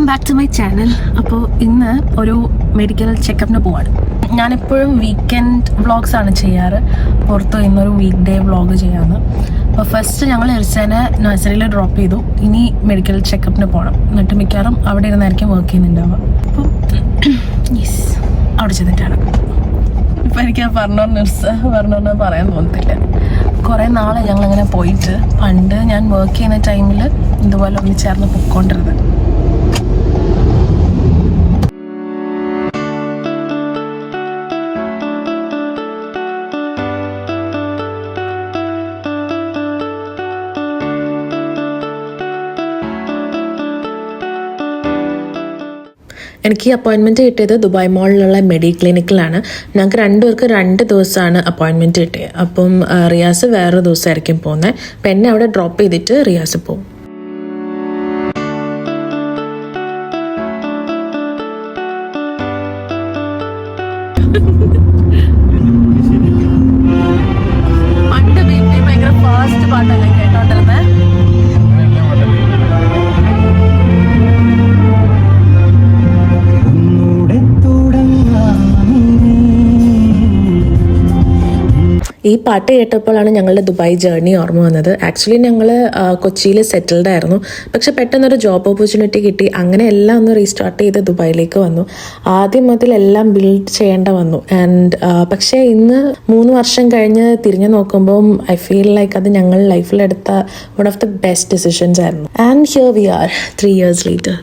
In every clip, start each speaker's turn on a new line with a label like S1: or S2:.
S1: Welcome back to my channel. അപ്പോൾ ഇന്ന് ഒരു മെഡിക്കൽ ചെക്കപ്പിന് പോവാണ്. ഞാനെപ്പോഴും വീക്കെൻഡ് വ്ളോഗ്സ് ആണ് ചെയ്യാറ്. പുറത്ത് ഇന്നൊരു വീക്ക് ഡേ വ്ളോഗ് ചെയ്യാമെന്ന്. അപ്പോൾ ഫസ്റ്റ് ഞങ്ങൾ എറിച്ചാനെ നഴ്സറിയിൽ ഡ്രോപ്പ് ചെയ്തു. ഇനി മെഡിക്കൽ ചെക്കപ്പിന് പോകണം. എന്നിട്ട് മിക്കവാറും അവിടെ ഇരുന്നായിരിക്കും വർക്ക് ചെയ്യുന്നുണ്ടാവുക. അപ്പം യെസ്, അവിടെ ചെന്നിട്ടാണ്. ഇപ്പം എനിക്ക് പറഞ്ഞോന്ന് പറയാൻ തോന്നത്തില്ല. കുറേ നാളെ ഞങ്ങളിങ്ങനെ പോയിട്ട്, പണ്ട് ഞാൻ വർക്ക് ചെയ്യുന്ന ടൈമിൽ ഇതുപോലെ ഒന്ന് ചേർന്ന് പൊയ്ക്കൊണ്ടിരുന്നത്. എനിക്ക് അപ്പോയിൻമെൻറ്റ് കിട്ടിയത് ദുബായ് മോളിലുള്ള മെഡി ക്ലിനിക്കിലാണ്. ഞങ്ങൾക്ക് രണ്ടുപേർക്ക് 2 ദിവസമാണ് അപ്പോയിൻമെൻറ്റ് കിട്ടിയത്. അപ്പം റിയാസ് വേറൊരു ദിവസമായിരിക്കും പോകുന്നത്. അപ്പം എന്നെ അവിടെ ഡ്രോപ്പ് ചെയ്തിട്ട് റിയാസ് പോകും. പണ്ട് ഭയങ്കര ഫാസ്റ്റ് പാട്ടല്ലേ കേട്ടോണ്ടിരുന്നത്. ഈ പാട്ട് കേട്ടപ്പോഴാണ് ഞങ്ങളുടെ ദുബായ് ജേർണി ഓർമ്മ വന്നത്. ആക്ച്വലി ഞങ്ങൾ കൊച്ചിയിൽ സെറ്റിൽഡ് ആയിരുന്നു. പക്ഷെ പെട്ടെന്നൊരു ജോബ് ഓപ്പർച്യൂണിറ്റി കിട്ടി. അങ്ങനെ എല്ലാം ഒന്ന് റീസ്റ്റാർട്ട് ചെയ്ത് ദുബായിലേക്ക് വന്നു. ആദ്യം മുതൽ എല്ലാം ബിൽഡ് ചെയ്യേണ്ട വന്നു. ആൻഡ് പക്ഷേ ഇന്ന് 3 വർഷം കഴിഞ്ഞ് തിരിഞ്ഞു നോക്കുമ്പം ഐ ഫീൽ ലൈക്ക് അത് ഞങ്ങൾ ലൈഫിലെടുത്ത one of the best decisions ആയിരുന്നു. And here we are 3 years later.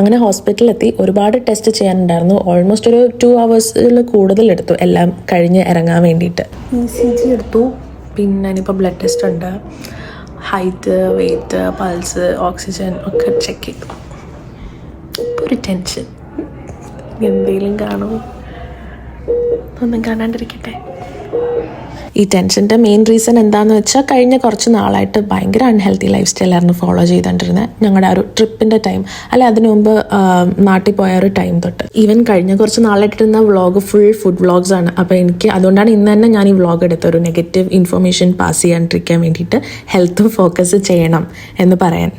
S1: അങ്ങനെ ഹോസ്പിറ്റലിലെത്തി. ഒരുപാട് ടെസ്റ്റ് ചെയ്യാനുണ്ടായിരുന്നു. ഓൾമോസ്റ്റ് ഒരു 2 hours കൂടുതൽ എടുത്തു എല്ലാം കഴിഞ്ഞ് ഇറങ്ങാൻ വേണ്ടിയിട്ട്. ECG എടുത്തു. പിന്നെ ഇനിയിപ്പോൾ ബ്ലഡ് ടെസ്റ്റ് ഉണ്ട്. ഹൈറ്റ്, വെയ്റ്റ്, പൾസ്, ഓക്സിജൻ ഒക്കെ ചെക്ക് ചെയ്തു. ഇപ്പോൾ ഒരു ടെൻഷൻ, എന്തെങ്കിലും കാണുമോ, ഒന്നും കാണാണ്ടിരിക്കട്ടെ. ഈ ടെൻഷൻ്റെ മെയിൻ റീസൺ എന്താണെന്ന് വെച്ചാൽ, കഴിഞ്ഞ കുറച്ച് നാളായിട്ട് ഭയങ്കര അൺഹെൽത്തി ലൈഫ് സ്റ്റൈലായിരുന്നു ഫോളോ ചെയ്തുകൊണ്ടിരുന്നത്. ഞങ്ങളുടെ ആ ഒരു ട്രിപ്പിൻ്റെ ടൈം, അല്ലെ അതിനു മുമ്പ് നാട്ടിൽ പോയ ഒരു ടൈം തൊട്ട്. ഈവൻ കഴിഞ്ഞ കുറച്ച് നാളായിട്ടിരുന്ന വ്ളോഗ് ഫുൾ ഫുഡ് വ്ളോഗ്സ് ആണ്. അപ്പോൾ എനിക്ക് അതുകൊണ്ടാണ് ഇന്ന് തന്നെ ഞാൻ ഈ വ്ളോഗ് എടുത്ത ഒരു നെഗറ്റീവ് ഇൻഫർമേഷൻ പാസ് ചെയ്യാണ്ടിരിക്കാൻ വേണ്ടിയിട്ട്, ഹെൽത്തും ഫോക്കസ് ചെയ്യണം എന്ന് പറയാൻ.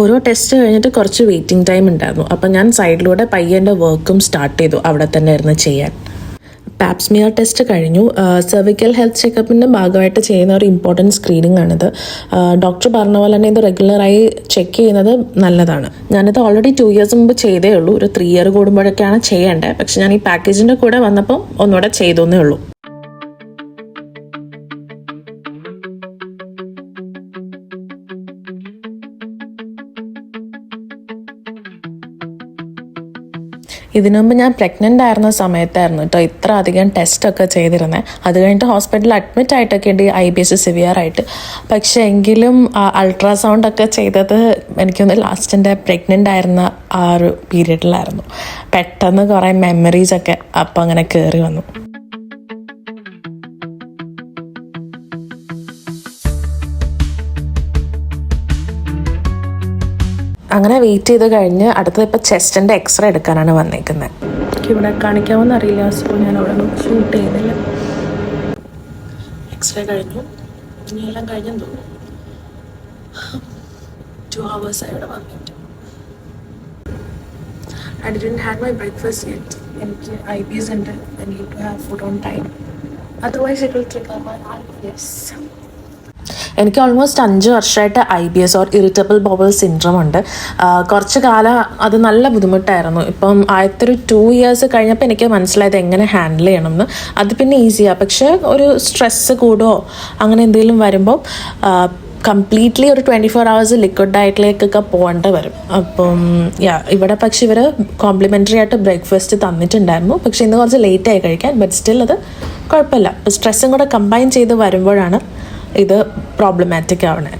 S1: ഓരോ ടെസ്റ്റ് കഴിഞ്ഞിട്ട് കുറച്ച് വെയിറ്റിംഗ് ടൈം ഉണ്ടായിരുന്നു. അപ്പോൾ ഞാൻ സൈഡിലൂടെ പയ്യൻ്റെ വർക്കും സ്റ്റാർട്ട് ചെയ്തു അവിടെ തന്നെ ഇരുന്ന് ചെയ്യാൻ. പാപ്സ്മിയർ ടെസ്റ്റ് കഴിഞ്ഞു. സെർവിക്കൽ ഹെൽത്ത് ചെക്കപ്പിൻ്റെ ഭാഗമായിട്ട് ചെയ്യുന്ന ഒരു ഇമ്പോർട്ടൻറ്റ് സ്ക്രീനിങ് ആണിത്. ഡോക്ടർ പറഞ്ഞ പോലെ തന്നെ ഇത് റെഗുലറായി ചെക്ക് ചെയ്യുന്നത് നല്ലതാണ്. ഞാനിത് ഓൾറെഡി 2 years മുമ്പ് ചെയ്തേ ഉള്ളൂ. ഒരു 3 year കൂടുമ്പോഴൊക്കെയാണ് ചെയ്യേണ്ടത്. പക്ഷെ ഞാൻ ഈ പാക്കേജിൻ്റെ കൂടെ വന്നപ്പോൾ ഒന്നുകൂടെ ചെയ്തേ ഉള്ളൂ. ഇതിനു മുമ്പ് ഞാൻ പ്രഗ്നൻ്റ് ആയിരുന്ന സമയത്തായിരുന്നു കേട്ടോ ഇത്ര അധികം ടെസ്റ്റൊക്കെ ചെയ്തിരുന്നത്. അത് കഴിഞ്ഞിട്ട് ഹോസ്പിറ്റലിൽ അഡ്മിറ്റ് ആയിട്ടൊക്കെ ഉണ്ട്, IBS സിവിയർ ആയിട്ട്. പക്ഷേ എങ്കിലും അൾട്രാസൗണ്ടൊക്കെ ചെയ്തത് എനിക്കൊന്ന് ലാസ്റ്റിൻ്റെ പ്രഗ്നൻ്റ് ആയിരുന്ന ആ ഒരു പീരീഡിലായിരുന്നു. പെട്ടെന്ന് കുറേ മെമ്മറീസൊക്കെ അപ്പം അങ്ങനെ കയറി വന്നു. അങ്ങനെ വെയിറ്റ് ചെയ്ത് കഴിഞ്ഞ് അടുത്തത് ഇപ്പോൾ ചെസ്റ്റിൻ്റെ എക്സ്റേ എടുക്കാനാണ് വന്നേക്കുന്നത്. എനിക്ക് ഇവിടെ കാണിക്കാമെന്ന് അറിയില്ല, സോ ഞാൻ അവിടെ ഷൂട്ട് ചെയ്യുന്നില്ല. എക്സ്റേ കഴിഞ്ഞു. ഇനി എല്ലാം കഴിഞ്ഞെന്ന് തോന്നുന്നു. 2 hours ആയി ഇവിടെ വന്നിട്ട്. I didn't have my breakfast yet. എനിക്ക് IBS ഉണ്ട്. I need to have food on time. Otherwise it will trigger my IBS. എനിക്ക് ഓൾമോസ്റ്റ് 5 വർഷമായിട്ട് IBS ഓർ ഇറിറ്റബിൾ ബowel സിൻഡ്രോം ഉണ്ട്. കുറച്ച് കാലം അത് നല്ല ബുദ്ധിമുട്ടായിരുന്നു. ഇപ്പം ആദ്യത്തെ ഒരു 2 years കഴിഞ്ഞപ്പോൾ എനിക്ക് മനസ്സിലായത് എങ്ങനെ ഹാൻഡിൽ ചെയ്യണമെന്ന്. അത് പിന്നെ ഈസിയാണ്. പക്ഷേ ഒരു സ്ട്രെസ്സ് കൂടുമോ അങ്ങനെ എന്തെങ്കിലും വരുമ്പോൾ കംപ്ലീറ്റ്ലി ഒരു 24 hours ലിക്വിഡ് ഡയറ്റിലേക്കൊക്കെ പോകേണ്ട വരും. അപ്പം ഇവിടെ പക്ഷേ ഇവർ കോംപ്ലിമെൻ്ററി ആയിട്ട് ബ്രേക്ക്ഫാസ്റ്റ് തന്നിട്ടുണ്ടായിരുന്നു. പക്ഷേ ഇന്ന് കുറച്ച് ലേറ്റായി കഴിക്കാൻ. ബട്ട് സ്റ്റിൽ അത് കുഴപ്പമില്ല. സ്ട്രെസ്സും കൂടെ കമ്പൈൻ ചെയ്ത് വരുമ്പോഴാണ് ഇത് പ്രോബ്ലമാറ്റിക് ആവണേ.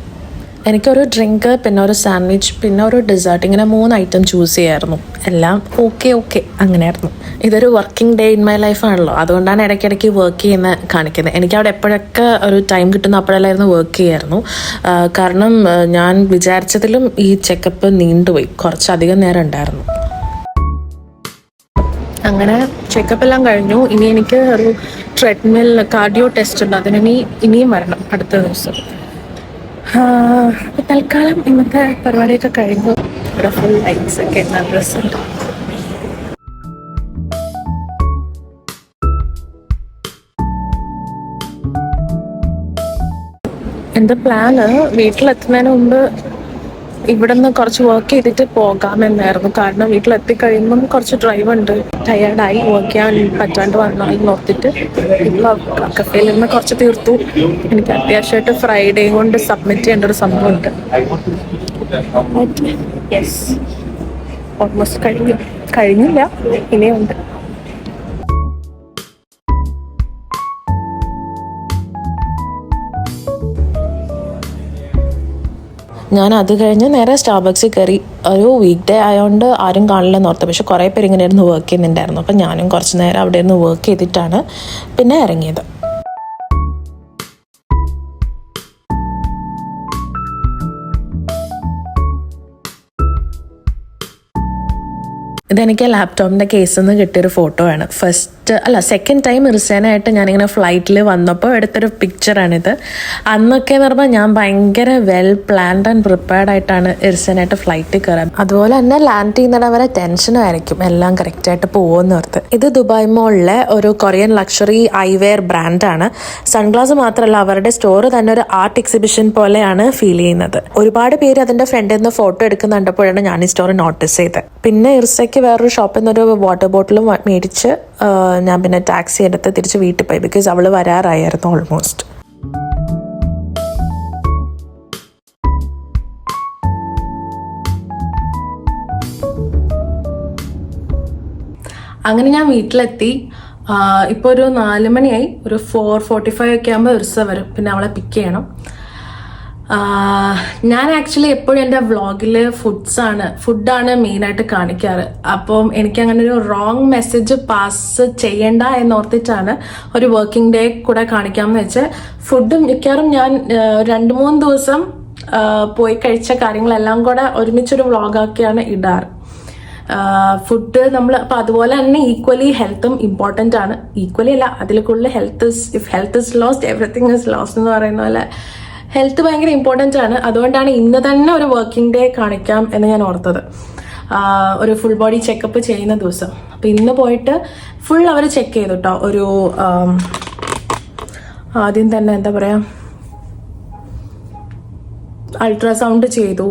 S1: എനിക്കൊരു ഡ്രിങ്ക്, പിന്നെ ഒരു സാൻഡ്വിച്ച്, പിന്നെ ഒരു ഡെസേർട്ട്, ഇങ്ങനെ 3 items ചൂസ് ചെയ്യായിരുന്നു. എല്ലാം ഓക്കെ അങ്ങനെയായിരുന്നു. ഇതൊരു വർക്കിംഗ് ഡേ ഇൻ മൈ ലൈഫാണല്ലോ, അതുകൊണ്ടാണ് ഇടയ്ക്കിടയ്ക്ക് വർക്ക് ചെയ്യുന്ന കാണിക്കുന്നത്. എനിക്കവിടെ എപ്പോഴൊക്കെ ഒരു ടൈം കിട്ടുന്ന അപ്പോഴല്ലായിരുന്നു വർക്ക് ചെയ്യായിരുന്നു. കാരണം ഞാൻ വിചാരിച്ചതിലും ഈ ചെക്കപ്പ് നീണ്ടുപോയി, കുറച്ചധികം നേരം ഉണ്ടായിരുന്നു. അങ്ങനെ ചെക്കപ്പ് എല്ലാം കഴിഞ്ഞു. ഇനി എനിക്ക് ഒരു ട്രെഡ്മിൽ കാർഡിയോ ടെസ്റ്റ് ഉണ്ട്, ഇനിയും വരണം അടുത്ത ദിവസം. തൽക്കാലം ഇന്നത്തെ പരിപാടിയൊക്കെ കഴിഞ്ഞു. ഇവിടെ ഫുൾ ലൈറ്റ്സ് ഒക്കെ നല്ല ഡ്രസ്സുണ്ട്. എൻ്റെ പ്ലാന് വീട്ടിലെത്തുന്നതിന് മുമ്പ് ഇവിടെ നിന്ന് കുറച്ച് വർക്ക് ചെയ്തിട്ട് പോകാമെന്നായിരുന്നു. കാരണം വീട്ടിലെത്തിക്കഴിയുമ്പം കുറച്ച് ഡ്രൈവ് ഉണ്ട്, ടയേർഡായി വർക്ക് ചെയ്യാൻ പറ്റാണ്ട് വന്നാൽ നോർത്തിട്ട് ഇപ്പോൾ കഫേയിൽ നിന്ന് കുറച്ച് തീർത്തു. എനിക്ക് അത്യാവശ്യമായിട്ട് ഫ്രൈഡേ കൊണ്ട് സബ്മിറ്റ് ചെയ്യേണ്ട ഒരു സംഭവമുണ്ട്. യെസ്, ഓൾമോസ്റ്റ് കഴിഞ്ഞില്ല, ഇനിയുണ്ട്. ഞാൻ അത് കഴിഞ്ഞ് നേരെ സ്റ്റാർബക്സിൽ കയറി. ഒരു വീക്ക് ഡേ ആയതുകൊണ്ട് ആരും കാണില്ലെന്ന് ഓർത്തു. പക്ഷെ കുറേ പേര് ഇങ്ങനെ ഇരുന്ന് വർക്ക് ചെയ്യുന്നുണ്ടായിരുന്നു. അപ്പം ഞാനും കുറച്ച് നേരം അവിടെ ഇരുന്ന് വർക്ക് ചെയ്തിട്ടാണ് പിന്നെ ഇറങ്ങിയത്. ഇതെനിക്ക് ലാപ്ടോപ്പിൻ്റെ കേസിൽ നിന്ന് കിട്ടിയൊരു ഫോട്ടോ ആണ്. സെക്കൻഡ് ടൈം ഇർസേനായിട്ട് ഞാനിങ്ങനെ ഫ്ലൈറ്റിൽ വന്നപ്പോൾ എടുത്തൊരു പിക്ചറാണിത്. അന്നൊക്കെ എന്ന് പറയുമ്പോൾ ഞാൻ ഭയങ്കര വെൽ പ്ലാൻഡ് ആൻഡ് പ്രിപ്പയർഡ് ആയിട്ടാണ് ഇർസേനായിട്ട് ഫ്ലൈറ്റിൽ കയറാൻ. അതുപോലെ തന്നെ ലാൻഡ് ചെയ്യുന്നിടം വരെ ടെൻഷനും ആയിരിക്കും, എല്ലാം കറക്റ്റായിട്ട് പോകുമെന്ന് ഓർത്ത്. ഇത് ദുബായ് മോളിലെ ഒരു കൊറിയൻ ലക്ഷറി ഐവെയർ ബ്രാൻഡാണ്. സൺഗ്ലാസ് മാത്രമല്ല, അവരുടെ സ്റ്റോർ തന്നെ ഒരു ആർട്ട് എക്സിബിഷൻ പോലെയാണ് ഫീൽ ചെയ്യുന്നത്. ഒരുപാട് പേര് അതിൻ്റെ ഫ്രണ്ടിൽ നിന്ന് ഫോട്ടോ എടുക്കുന്നുണ്ടപ്പോഴാണ് ഞാൻ ഈ സ്റ്റോർ നോട്ടീസ് ചെയ്തത്. പിന്നെ ഇർസയ്ക്ക് വേറൊരു ഷോപ്പിൽ നിന്നൊരു വാട്ടർ ബോട്ടിലും മേടിച്ച് ഞാൻ പിന്നെ ടാക്സി എടുത്ത് തിരിച്ച് വീട്ടിൽ പോയി. ബിക്കോസ് അവൾ വരാറായിരുന്നു ഓൾമോസ്റ്റ്. അങ്ങനെ ഞാൻ വീട്ടിലെത്തി. ഇപ്പോൾ ഒരു 4 മണിയായി. ഒരു 4:45 ഒക്കെ ആകുമ്പോൾ ഇർസ വരും, പിന്നെ അവളെ പിക്ക് ചെയ്യണം. ഞാൻ ആക്ച്വലി എപ്പോഴും എൻ്റെ വ്ളോഗിൽ ഫുഡാണ് മെയിനായിട്ട് കാണിക്കാറ്. അപ്പം എനിക്കങ്ങനെ ഒരു റോങ് മെസ്സേജ് പാസ് ചെയ്യണ്ട എന്നോർത്തിട്ടാണ് ഒരു വർക്കിംഗ് ഡേ കൂടെ കാണിക്കാമെന്ന് വെച്ചാൽ ഫുഡും മിക്കവാറും ഞാൻ 2-3 ദിവസം പോയി കഴിച്ച കാര്യങ്ങളെല്ലാം കൂടെ ഒരുമിച്ചൊരു വ്ളോഗാക്കിയാണ് ഇടാറ്. ഫുഡ് നമ്മൾ അപ്പം അതുപോലെ തന്നെ ഈക്വലി ഹെൽത്തും ഇമ്പോർട്ടൻ്റ് ആണ്. ഈക്വലി അല്ല, അതിൽ കൂടുതൽ if health is lost everything is lost എന്ന് പറയുന്ന പോലെ ഹെൽത്ത് ഭയങ്കര ഇമ്പോർട്ടൻ്റ് ആണ്. അതുകൊണ്ടാണ് ഇന്ന് തന്നെ ഒരു വർക്കിംഗ് ഡേ കാണിക്കാം എന്ന് ഞാൻ ഓർത്തത്, ഒരു ഫുൾ ബോഡി ചെക്കപ്പ് ചെയ്യുന്ന ദിവസം. അപ്പം ഇന്ന് പോയിട്ട് ഫുൾ അവർ ചെക്ക് ചെയ്തു കേട്ടോ. ഒരു ആദ്യം തന്നെ എന്താ പറയുക, അൾട്രാസൗണ്ട് ചെയ്തു.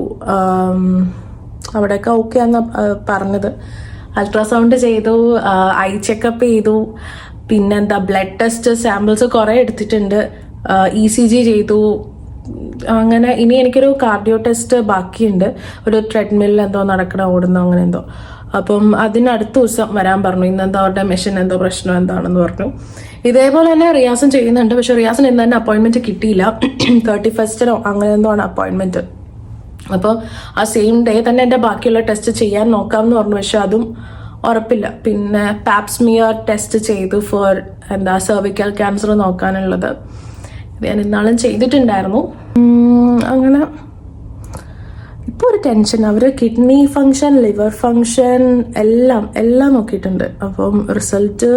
S1: അവിടെയൊക്കെ ഓക്കെ ആണെന്ന് പറഞ്ഞത്. അൾട്രാസൗണ്ട് ചെയ്തു, ഐ ചെക്കപ്പ് ചെയ്തു, പിന്നെന്താ ബ്ലഡ് ടെസ്റ്റ് സാമ്പിൾസ് കുറേ എടുത്തിട്ടുണ്ട്, ECG ചെയ്തു. അങ്ങനെ ഇനി എനിക്കൊരു കാർഡിയോ ടെസ്റ്റ് ബാക്കിയുണ്ട്, ഒരു ട്രെഡ്മില്ലിൽ എന്തോ ഓടുന്നോ അങ്ങനെ എന്തോ. അപ്പം അതിന് അടുത്ത ദിവസം വരാൻ പറഞ്ഞു. ഇന്നെന്തോ അവരുടെ മെഷീൻ എന്തോ പ്രശ്നം എന്താണെന്ന് പറഞ്ഞു. ഇതേപോലെ തന്നെ റിയാസും ചെയ്യുന്നുണ്ട്. പക്ഷെ റിയാസിന് ഇന്ന് തന്നെ അപ്പോയിൻമെന്റ് കിട്ടിയില്ല. 31 അങ്ങനെ എന്തോ ആണ് അപ്പോയിൻമെന്റ്. അപ്പോൾ ആ സെയിം ഡേ തന്നെ എൻ്റെ ബാക്കിയുള്ള ടെസ്റ്റ് ചെയ്യാൻ നോക്കാമെന്ന് പറഞ്ഞു. പക്ഷെ അതും ഉറപ്പില്ല. പിന്നെ പാപ്സ്മിയർ ടെസ്റ്റ് ചെയ്തു ഫോർ സെർവിക്കൽ ക്യാൻസർ നോക്കാനുള്ളത്. ഞാൻ ഇന്നാളും ചെയ്തിട്ടുണ്ടായിരുന്നു. അങ്ങനെ ഇപ്പോൾ ഒരു ടെൻഷൻ. അവർ കിഡ്നി ഫങ്ഷൻ, ലിവർ ഫങ്ഷൻ എല്ലാം നോക്കിയിട്ടുണ്ട്. അപ്പം റിസൾട്ട്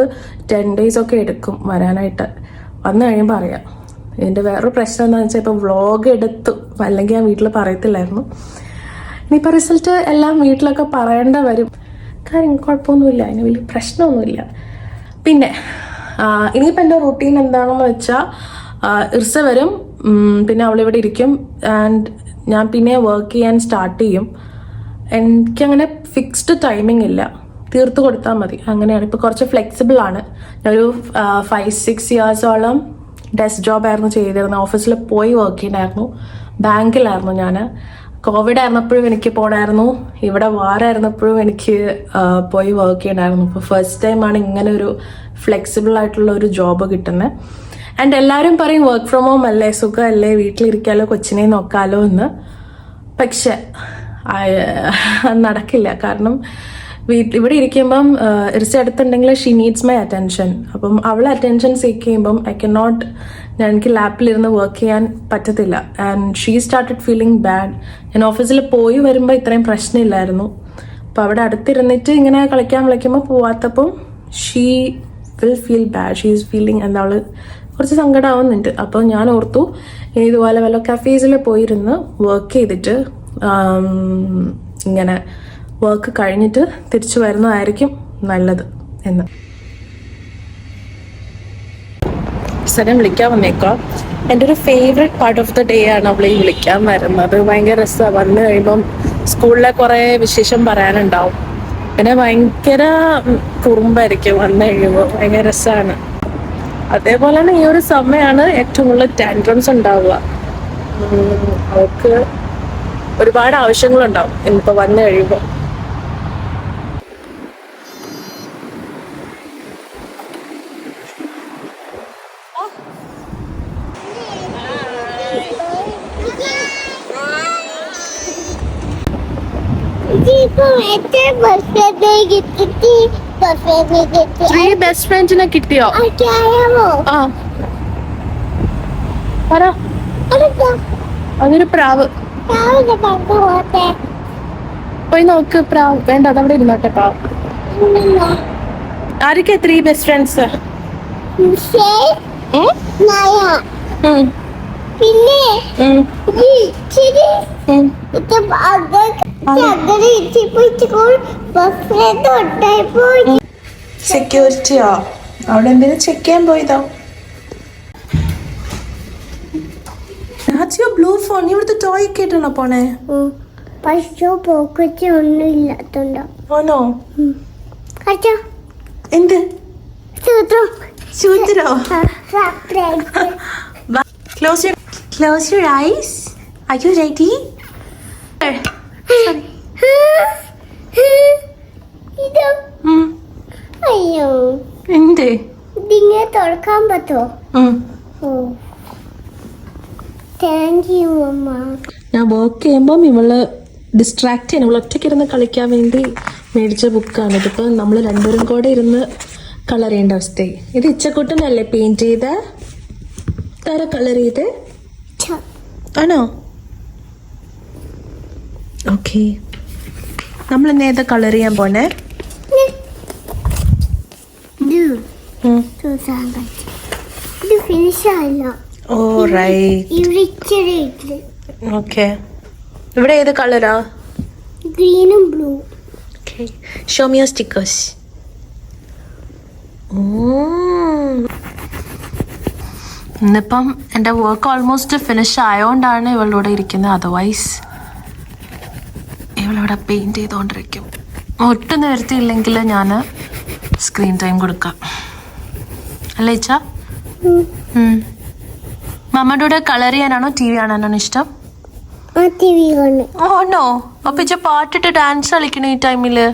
S1: 10 days ഒക്കെ എടുക്കും വരാനായിട്ട്. വന്നു കഴിയുമ്പോൾ അറിയാം. ഇതിൻ്റെ വേറൊരു പ്രശ്നം എന്താണെന്ന് വെച്ചാൽ ഇപ്പോൾ വ്ളോഗ് എടുത്തു, അല്ലെങ്കിൽ ഞാൻ വീട്ടിൽ പറയത്തില്ലായിരുന്നു. ഇനിയിപ്പോൾ റിസൾട്ട് എല്ലാം വീട്ടിലൊക്കെ പറയേണ്ട വരും. കാര്യം കുഴപ്പമൊന്നുമില്ല, അതിന് വലിയ പ്രശ്നമൊന്നുമില്ല. പിന്നെ ഇനിയിപ്പോൾ എൻ്റെ റൂട്ടീൻ എന്താണെന്ന് വെച്ചാൽ ഇർസ വരും, പിന്നെ അവളിവിടെ ഇരിക്കും, ആൻഡ് ഞാൻ പിന്നെ വർക്ക് ചെയ്യാൻ സ്റ്റാർട്ട് ചെയ്യും. എനിക്കങ്ങനെ ഫിക്സ്ഡ് ടൈമിംഗ് ഇല്ല, തീർത്ത് കൊടുത്താൽ മതി. അങ്ങനെയാണ്. ഇപ്പോൾ കുറച്ച് ഫ്ലെക്സിബിൾ ആണ്. ഞാനൊരു 5-6 yearsോളം ഡെസ്ക് ജോബായിരുന്നു ചെയ്തിരുന്നത്. ഓഫീസിൽ പോയി വർക്ക് ചെയ്യണമായിരുന്നു. ബാങ്കിലായിരുന്നു ഞാൻ. കോവിഡ് ആയിരുന്നപ്പോഴും എനിക്ക് പോകണമായിരുന്നു, ഇവിടെ വാറായിരുന്നപ്പോഴും എനിക്ക് പോയി വർക്ക് ചെയ്യണമായിരുന്നു. ഇപ്പോൾ ഫസ്റ്റ് ടൈമാണ് ഇങ്ങനെ ഒരു ഫ്ലെക്സിബിൾ ആയിട്ടുള്ള ഒരു ജോബ് കിട്ടുന്നത്. ആൻഡ് എല്ലാവരും പറയും വർക്ക് ഫ്രം ഹോം അല്ലേ, സുഖമല്ലേ, വീട്ടിലിരിക്കാലോ, കൊച്ചിനെ നോക്കാലോ എന്ന്. പക്ഷെ നടക്കില്ല. കാരണം ഇവിടെ ഇരിക്കുമ്പം ഇർസ അടുത്തുണ്ടെങ്കിൽ ഷീ നീഡ്സ് മൈ അറ്റൻഷൻ. അപ്പം അവളെ അറ്റൻഷൻ സീക്ക് ചെയ്യുമ്പം എനിക്ക് ലാപ്പിലിരുന്ന് വർക്ക് ചെയ്യാൻ പറ്റത്തില്ല. And she started feeling bad. ഞാൻ ഓഫീസിൽ പോയി വരുമ്പോൾ ഇത്രയും പ്രശ്നമില്ലായിരുന്നു. അപ്പോൾ അവിടെ അടുത്തിരുന്നിട്ട് ഇങ്ങനെ കളിക്കാൻ വിളിക്കുമ്പോൾ പോവാത്തപ്പം she will feel bad. She is feeling എന്താ അവൾ കുറച്ച് സങ്കടമാവുന്നുണ്ട്. അപ്പോൾ ഞാൻ ഓർത്തു ഇനി ഇതുപോലെ വല്ല കഫേസിൽ പോയിരുന്ന് വർക്ക് ചെയ്തിട്ട് ഇങ്ങനെ വർക്ക് കഴിഞ്ഞിട്ട് തിരിച്ചു വരുന്നതായിരിക്കും നല്ലത് എന്ന്. സഡൻ വിളിക്കാൻ വന്നേക്കാം. എൻ്റെ ഒരു favourite part of the day ആണ് അവളെ വിളിക്കാൻ വരുന്നത്. ഭയങ്കര രസമാണ്. വന്നു കഴിയുമ്പം സ്കൂളിലെ കുറേ വിശേഷം പറയാനുണ്ടാവും. പിന്നെ ഭയങ്കര കുറുമ്പായിരിക്കും വന്നു കഴിയുമ്പോൾ. ഭയങ്കര രസമാണ്. അതേപോലെ തന്നെ ഈ ഒരു സമയമാണ് ഏറ്റവും കൂടുതൽ ടാൻട്രംസ് ഉണ്ടാവുക. അവർക്ക് ഒരുപാട് ആവശ്യങ്ങളുണ്ടാവും ഇന്നിപ്പോൾ വന്നു കഴിയുമ്പോൾ. ബെസ്റ്റ് ഫ്രണ്ട്സിനെ കിട്ടിയോ? ആ പറ. അതൊരു പ്രാവ്. പോയി നോക്ക് പ്രാവ്. വേണ്ട, അതവിടെ ഇരുന്നോട്ടെ പ്രാവ്. ആരൊക്കെ 3 ബെസ്റ്റ് ഫ്രണ്ട്സ്? സെക്യൂരിറ്റിയോ? അവിടെ എന്തിനാ ചെക്ക് ചെയ്യാൻ പോയതോ? ബ്ലൂ ഫോൺ ഇവിടുത്തെ ടോയ് ഒക്കെ ഇട്ടാണോ പോണേ?
S2: പക്ഷേ പോക്കറ്റ് ഒന്നും ഇല്ലാത്തോണ്ടോ?
S1: ആണോ? എന്ത് സൂത്രോ? Close your eyes. Are you ready?
S2: അയ്യോ,
S1: എന്ത്
S2: ഇതിങ്ങനെ തുറക്കാൻ പറ്റുമോ? താങ്ക് യു അമ്മ.
S1: ഞാൻ വർക്ക് ചെയ്യുമ്പം ഇവള് ഡിസ്ട്രാക്ട് ചെയ്യാൻ, ഇവൾ ഒറ്റയ്ക്ക് ഇരുന്ന് കളിക്കാൻ വേണ്ടി മേടിച്ച ബുക്കാണ്. ഇതിപ്പോൾ നമ്മൾ രണ്ടുപേരും കൂടെ ഇരുന്ന് കളർ ചെയ്യേണ്ട അവസ്ഥയായി. ഇത് ഇച്ചക്കുട്ടനല്ലേ പെയിന്റ് ചെയ്ത? തര കളർ ചെയ്ത് ആണോ? ഓക്കെ, നമ്മൾ ഇന്ന് ഏതാ കളർ ചെയ്യാൻ പോണേ?
S2: ഇത് ഫിനിഷ് ആയില്ല.
S1: ഓ റൈറ്റ്. ഓക്കെ, ഇവിടെ ഏത് കളറാ?
S2: ഗ്രീനും blue.
S1: Okay, show me your stickers. ഇന്നിപ്പം എൻ്റെ വർക്ക് ഓൾമോസ്റ്റ് ഫിനിഷ് ആയതുകൊണ്ടാണ് ഇവളോടെ ഇരിക്കുന്നത്. അതർവൈസ് ഇവളിവിടെ പെയിൻറ് ചെയ്തുകൊണ്ടിരിക്കും. ഒട്ടും നിവർത്തിയില്ലെങ്കിൽ ഞാൻ സ്ക്രീൻ ടൈം കൊടുക്കാം. അല്ലേ ഇച്ച? മമ്മയുടെ കൂടെ കളർ ചെയ്യാനാണോ ടി വി കാണാനാണോ ഇഷ്ടം? ആണോ? അപ്പൊ ഇച്ച പാട്ടിട്ട് ഡാൻസ് കളിക്കണ ഈ ടൈമില്?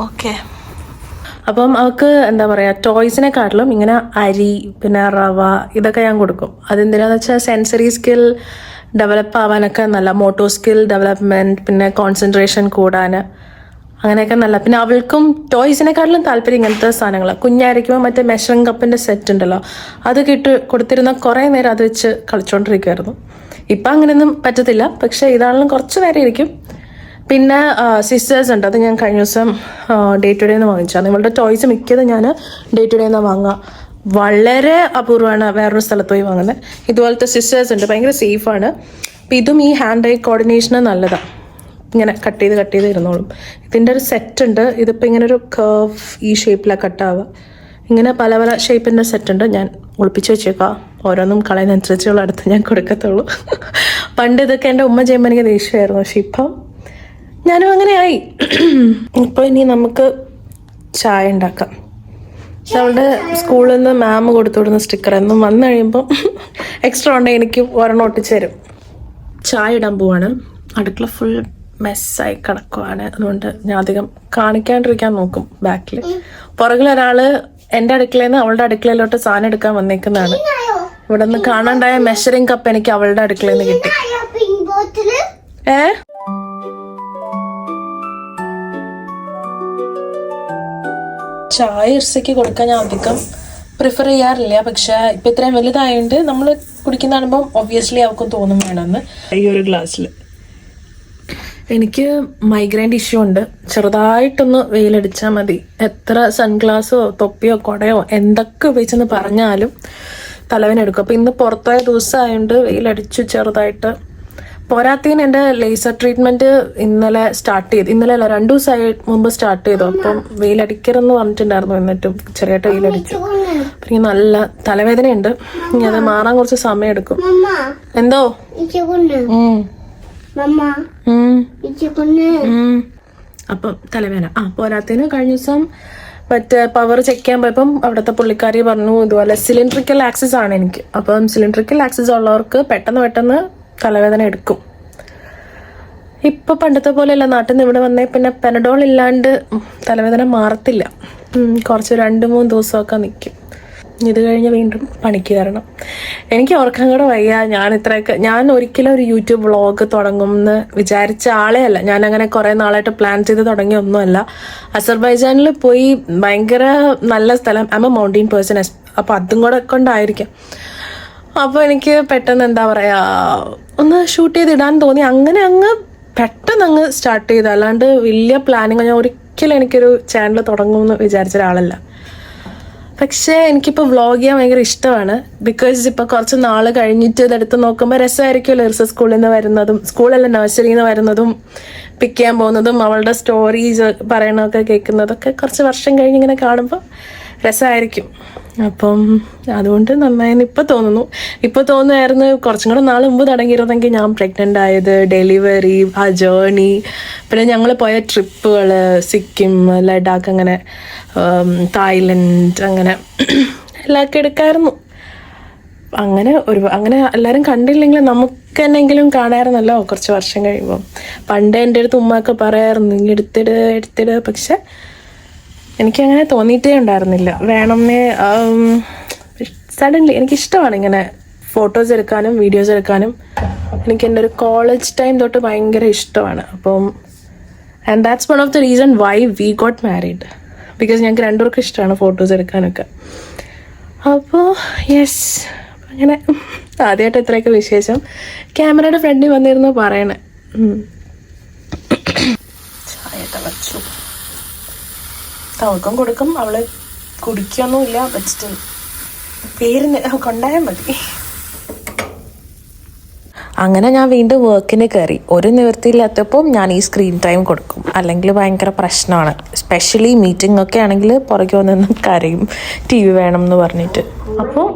S1: ഓക്കെ. അപ്പം അവൾക്ക് എന്താ പറയാ, ടോയ്സിനെക്കാട്ടിലും ഇങ്ങനെ അരി പിന്നെ റവ ഇതൊക്കെ ഞാൻ കൊടുക്കും. അതെന്തിനാന്ന് വെച്ചാൽ സെൻസറി സ്കിൽ ഡെവലപ്പ് ആവാനൊക്കെ നല്ല, മോട്ടോ സ്കിൽ ഡെവലപ്മെന്റ്, പിന്നെ കോൺസെൻട്രേഷൻ കൂടാൻ, അങ്ങനെയൊക്കെ നല്ല. പിന്നെ അവൾക്കും ടോയ്സിനെക്കാട്ടിലും താല്പര്യം ഇങ്ങനത്തെ സാധനങ്ങൾ. കുഞ്ഞായിരിക്കുമ്പോൾ മറ്റേ മെഷറിംഗ് കപ്പിൻ്റെ സെറ്റ് ഉണ്ടല്ലോ, അത് കൊടുത്തിരുന്ന കുറേ നേരം അത് വെച്ച് കളിച്ചോണ്ടിരിക്കുമായിരുന്നു. ഇപ്പം അങ്ങനെയൊന്നും പറ്റത്തില്ല, പക്ഷേ ഇതാണെങ്കിലും കുറച്ച് നേരം ഇരിക്കും. പിന്നെ സിസ്റ്റേഴ്സ് ഉണ്ട്, അത് ഞാൻ കഴിഞ്ഞ ദിവസം ഡേ ടു ഡേ വാങ്ങിച്ചാണ്. ഇവളുടെ ടോയ്സ് മിക്കതും ഞാൻ ഡേ ടു ഡേ വാങ്ങുക. വളരെ അപൂർവമാണ് വേറൊരു സ്ഥലത്ത് പോയി വാങ്ങുന്നത്. ഇതുപോലത്തെ സിസ്റ്റേഴ്സ് ഉണ്ട്, ഭയങ്കര സേഫാണ്. അപ്പം ഇതും ഈ ഹാൻഡ് ഐ കോർഡിനേഷന് നല്ലതാണ്. ഇങ്ങനെ കട്ട് ചെയ്ത് ഇരുന്നോളും. ഇതിൻ്റെ ഒരു സെറ്റ് ഉണ്ട്. ഇതിപ്പോൾ ഇങ്ങനെ ഒരു കർവ് ഈ ഷേപ്പിലാണ് കട്ടാവുക. ഇങ്ങനെ പല പല ഷേപ്പിൻ്റെ സെറ്റ് ഉണ്ട്. ഞാൻ ഒളിപ്പിച്ച് വെച്ചേക്കാം. ഓരോന്നും കളയുന്നതനുസരിച്ചുള്ള അടുത്ത് ഞാൻ കൊടുക്കത്തുള്ളൂ. പണ്ട് ഇതൊക്കെ എൻ്റെ ഉമ്മ ചെയ്യുമ്പോൾ എനിക്ക് ദേഷ്യമായിരുന്നു. പക്ഷെ ഇപ്പം ഞാനും അങ്ങനെയായി. ഇപ്പോൾ ഇനി നമുക്ക് ചായ ഉണ്ടാക്കാം. അവളുടെ സ്കൂളിൽ നിന്ന് മാം കൊടുത്തു വിടുന്ന സ്റ്റിക്കർ എന്നും വന്നു കഴിയുമ്പം എക്സ്ട്രാ ഉണ്ടെങ്കിൽ എനിക്ക് ഒരെണ്ണം ഒട്ടിച്ച് തരും. ചായ ഇടാൻ പോവാണ്. അടുക്കള ഫുൾ മെസ്സായി കിടക്കുവാണ്. അതുകൊണ്ട് ഞാൻ അധികം കാണിക്കാണ്ടിരിക്കാൻ നോക്കും. ബാക്കിൽ പുറകിലൊരാൾ എൻ്റെ അടുക്കളയിൽ നിന്ന് അവളുടെ അടുക്കളയിലോട്ട് സാധനം എടുക്കാൻ വന്നേക്കുന്നതാണ്. ഇവിടെ നിന്ന് കാണാണ്ടായ മെഷറിംഗ് കപ്പ് എനിക്ക് അവളുടെ അടുക്കളയിൽ നിന്ന് കിട്ടി. ചായ ഇർസയ്ക്ക് കൊടുക്കാൻ ഞാൻ അധികം പ്രിഫർ ചെയ്യാറില്ല. പക്ഷെ ഇപ്പം ഇത്രയും വലുതായതുകൊണ്ട് നമ്മൾ കുടിക്കുന്ന കാണുമ്പം ഒബ്വിയസ്ലി അവൾക്കും തോന്നും വേണമെന്ന്. ഈ ഒരു ഗ്ലാസ്സിൽ എനിക്ക് മൈഗ്രെയിൻ്റെ ഇഷ്യൂ ഉണ്ട്. ചെറുതായിട്ടൊന്ന് വെയിലടിച്ചാൽ മതി, എത്ര സൺഗ്ലാസോ തൊപ്പിയോ കുടയോ എന്തൊക്കെ ഉപയോഗിച്ചെന്ന് പറഞ്ഞാലും തലവേദന എടുക്കും. അപ്പോൾ ഇന്ന് പുറത്തായ ദിവസമായതുകൊണ്ട് വെയിലടിച്ചു ചെറുതായിട്ട്. പോരാത്തതിന് എൻ്റെ ലേസർ ട്രീറ്റ്മെൻറ്റ് ഇന്നലെ സ്റ്റാർട്ട് ചെയ്തു. ഇന്നലെ അല്ല, 2 ദിവസമായി മുമ്പ് സ്റ്റാർട്ട് ചെയ്തു. അപ്പം വെയിലടിക്കരുതെന്ന് പറഞ്ഞിട്ടുണ്ടായിരുന്നു. എന്നിട്ടും ചെറിയായിട്ട് വെയിലടിച്ചു. അപ്പം എനിക്ക് നല്ല തലവേദനയുണ്ട്. ഇനി അത് മാറാൻ കുറച്ച് സമയം എടുക്കും. എന്തോ അപ്പം തലവേദന. പോരാത്തതിന് കഴിഞ്ഞ ദിവസം മറ്റേ പവർ ചെക്ക് ചെയ്യാൻ പോയപ്പം അവിടുത്തെ പുള്ളിക്കാരി പറഞ്ഞു ഇതുപോലെ സിലിണ്ട്രിക്കൽ ആക്സിസ് ആണ് എനിക്ക്. അപ്പം സിലിണ്ട്രിക്കൽ ആക്സിസ് ഉള്ളവർക്ക് പെട്ടെന്ന് തലവേദന എടുക്കും. ഇപ്പൊ പണ്ടത്തെ പോലെയല്ല, നാട്ടിൽ നിന്ന് ഇവിടെ വന്നേ പിന്നെ പെനഡോൾ ഇല്ലാണ്ട് തലവേദന മാറത്തില്ല. കുറച്ച് 2-3 ദിവസമൊക്കെ നിൽക്കും. ഇത് കഴിഞ്ഞ് വീണ്ടും പണിക്ക് കയറണം. എനിക്ക് ഓർക്കാൻ കൂടെ വയ്യ. ഞാൻ ഒരിക്കലും ഒരു യൂട്യൂബ് വ്ളോഗ് തുടങ്ങുമെന്ന് വിചാരിച്ച ആളേ അല്ല. ഞാൻ അങ്ങനെ കുറെ നാളായിട്ട് പ്ലാൻ ചെയ്ത് തുടങ്ങിയ ഒന്നുമല്ല. അസർബൈജാനിൽ പോയി ഭയങ്കര നല്ല സ്ഥലം. I M A mountain person. അപ്പൊ അതും കൂടെ കൊണ്ടായിരിക്കും. അപ്പോൾ എനിക്ക് പെട്ടെന്ന് എന്താ പറയാ, ഒന്ന് ഷൂട്ട് ചെയ്തിടാൻ തോന്നി. അങ്ങനെ അങ്ങ് പെട്ടെന്ന് അങ്ങ് സ്റ്റാർട്ട് ചെയ്തു. അല്ലാണ്ട് വലിയ പ്ലാനിങ് ഞാൻ ഒരിക്കലും എനിക്കൊരു ചാനൽ തുടങ്ങുമെന്ന് വിചാരിച്ച ഒരാളല്ല. പക്ഷേ എനിക്കിപ്പോൾ വ്ളോഗ് ചെയ്യാൻ ഭയങ്കര ഇഷ്ടമാണ്. ബിക്കോസ് ഇപ്പോൾ കുറച്ച് നാൾ കഴിഞ്ഞിട്ട് ഇതെടുത്ത് നോക്കുമ്പോൾ രസമായിരിക്കുമല്ലോ. ഇർസ സ്കൂളിൽ നിന്ന് വരുന്നതും, സ്കൂളല്ല നഴ്സറിയിൽ നിന്ന് വരുന്നതും പിക്ക് ചെയ്യാൻ പോകുന്നതും അവളുടെ സ്റ്റോറീസ് പറയണതൊക്കെ കേൾക്കുന്നതൊക്കെ കുറച്ച് വർഷം കഴിഞ്ഞ് ഇങ്ങനെ കാണുമ്പോൾ രസമായിരിക്കും. അപ്പം അതുകൊണ്ട് നന്നായെന്ന് ഇപ്പോൾ തോന്നുമായിരുന്നു. കുറച്ചും കൂടെ നാൾ മുമ്പ് തുടങ്ങിയിരുന്നെങ്കിൽ ഞാൻ പ്രഗ്നൻ്റ് ആയത്, ഡെലിവറി, ആ ജേർണി, പിന്നെ ഞങ്ങൾ പോയ ട്രിപ്പുകൾ, സിക്കിം, ലഡാക്ക്, അങ്ങനെ തായ്ലൻഡ്, അങ്ങനെ എല്ലാവർക്കും എടുക്കായിരുന്നു. അങ്ങനെ എല്ലാവരും കണ്ടില്ലെങ്കിൽ നമുക്ക് എന്നെങ്കിലും കാണാമായിരുന്നല്ലോ കുറച്ച് വർഷം കഴിയുമ്പം. പണ്ട് എൻ്റെ അടുത്ത് ഉമ്മയൊക്കെ പറയായിരുന്നു നീ എടുത്തിട്. പക്ഷെ എനിക്കങ്ങനെ തോന്നിയിട്ടേ ഉണ്ടായിരുന്നില്ല വേണമെന്നേ. സഡൻലി എനിക്കിഷ്ടമാണ് ഇങ്ങനെ ഫോട്ടോസ് എടുക്കാനും വീഡിയോസ് എടുക്കാനും. എനിക്ക് എൻ്റെ ഒരു കോളേജ് ടൈം തൊട്ട് ഭയങ്കര ഇഷ്ടമാണ്. അപ്പം and that's one of the reason why we got married. Because ഞങ്ങൾക്ക് രണ്ടുപേർക്കും ഇഷ്ടമാണ് ഫോട്ടോസ് എടുക്കാനൊക്കെ. അപ്പോൾ യെസ്, അങ്ങനെ ആദ്യമായിട്ട് ഇത്രയൊക്കെ വിശേഷം ക്യാമറയുടെ ഫ്രണ്ടിൽ വന്നിരുന്നു പറയണേ. ചായയൊക്കെ വച്ചു, അവൾക്കും കൊടുക്കും. അവള് കുടിക്കൊന്നുമില്ല, ബട്ട് സ്റ്റിൽ പേരിന് കൊണ്ടായാൽ മതി. അങ്ങനെ ഞാൻ വീണ്ടും വർക്കിന് കയറി. ഒരു നിവൃത്തിയില്ലാത്തപ്പോൾ ഞാൻ ഈ സ്ക്രീൻ ടൈം കൊടുക്കും, അല്ലെങ്കിൽ ഭയങ്കര പ്രശ്നമാണ്. സ്പെഷ്യലി മീറ്റിംഗ് ഒക്കെ ആണെങ്കിൽ പുറകെ വന്ന് കരയും TV വേണം എന്ന് പറഞ്ഞിട്ട്. അപ്പോൾ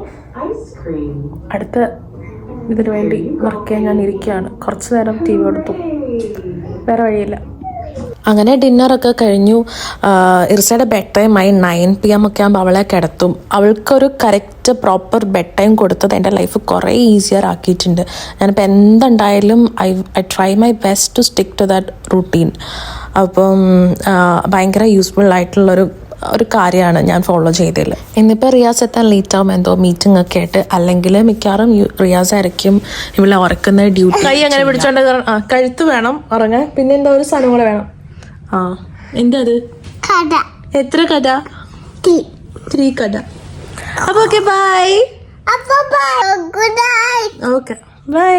S1: അടുത്ത ഇതിനു വേണ്ടി വർക്ക് ചെയ്യാൻ ഞാൻ ഇരിക്കുകയാണ്. കുറച്ച് നേരം TV കൊടുത്തു, വേറെ വഴിയില്ല. അങ്ങനെ ഡിന്നറൊക്കെ കഴിഞ്ഞു. ഇർസയുടെ ബെഡ് ടൈമായി 9 PM ഒക്കെ ആകുമ്പോൾ അവളെ കിടത്തും. അവൾക്കൊരു കറക്റ്റ് പ്രോപ്പർ ബെഡ് ടൈം കൊടുത്തത് എൻ്റെ ലൈഫ് കുറേ ഈസിയർ ആക്കിയിട്ടുണ്ട്. ഞാനിപ്പോൾ എന്തുണ്ടായാലും I try my best to stick to that routine. അപ്പം ഭയങ്കര യൂസ്ഫുൾ ആയിട്ടുള്ളൊരു കാര്യമാണ് ഞാൻ ഫോളോ ചെയ്തതിൽ. ഇന്നിപ്പോൾ റിയാസ് എത്താൻ ലേറ്റ് ആവും, എന്തോ മീറ്റിംഗ് ഒക്കെ ആയിട്ട്. അല്ലെങ്കിൽ മിക്കവാറും റിയാസ് ആയിരിക്കും ഇവിടെ ഉറക്കുന്ന ഡ്യൂട്ടി. കൈ അങ്ങനെ പിടിച്ചോണ്ട് കഴുത്ത് വേണം ഉറങ്ങാൻ. പിന്നെ എന്താ ഒരു സാധനം കൂടെ വേണം. എന്താ അത്? എത്ര കഥ? 3 കഥ. അപ്പൊ okay bye.
S2: Good night.
S1: Okay bye.